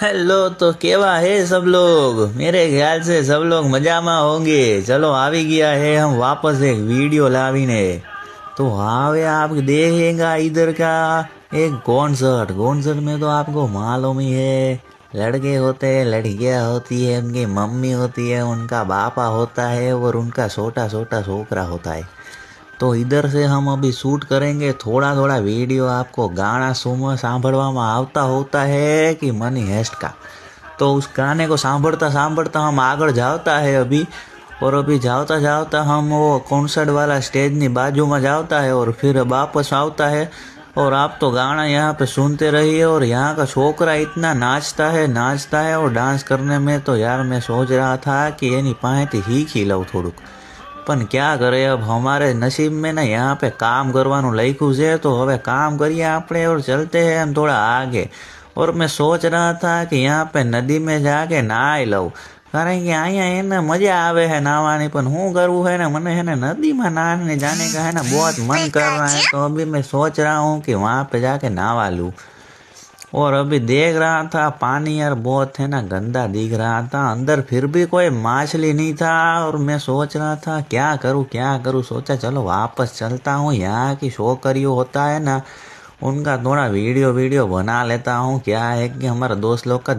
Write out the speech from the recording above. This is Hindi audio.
हेलो। तो केवा है सब लोग? मेरे ख्याल से सब लोग मजा में होंगे। चलो આવી गया है हम वापस एक वीडियो लावीने। तो हावे आप देखेगा इधर का एक कॉन्सर्ट। कॉन्सर्ट में तो आपको मालूम ही है, लड़के होते हैं, लड़कियां होती है, उनकी मम्मी होती है, उनका बापा होता है और उनका छोटा छोटा छोकरा होता है। तो इधर से हम अभी शूट करेंगे थोड़ा थोड़ा वीडियो। आपको गाना सुनो सांभळवामां आवता होता है कि मनी हेस्ट का, तो उस गाने को सांभळता सांभळता हम आगे जाता है अभी। और अभी जाता जाता हम वो कॉन्सर्ट वाला स्टेज की बाजू में जाता है और फिर वापस आता है। और आप तो गाना यहाँ पे सुनते रहिए। और यहाँ का छोकरा इतना नाचता है और डांस करने में तो यार मैं सोच रहा था कि एनी पासेथी शीखी लऊं थोड़ुंक। पण क्या करे, अब हमारे नसीब में ना यहाँ पे काम करवानुं लख्युं छे। तो हवे काम करिए आपणे और चलते हैं हम थोड़ा आगे। और मैं सोच रहा था कि यहाँ पे नदी में जाके नहाई लऊं, कारण कि अहींया एने मजा आवे है नहावानी। पण हुं करवुं है ना, मने है ना नदी में नहाने जाने का है ना बहुत मन कर रहा है। तो अभी मैं सोच रहा हूँ कि वहाँ पे जाके नहावा लूँ। और अभी देख रहा था पानी यार बहुत है ना गंदा दिख रहा था अंदर, फिर भी कोई मछली नहीं था। और मैं सोच रहा था क्या करूँ। सोचा चलो वापस चलता हूँ, यहाँ की छोकरियों होता है ना उनका थोड़ा वीडियो वीडियो बना लेता हूँ। क्या है कि हमारे दोस्त लोग का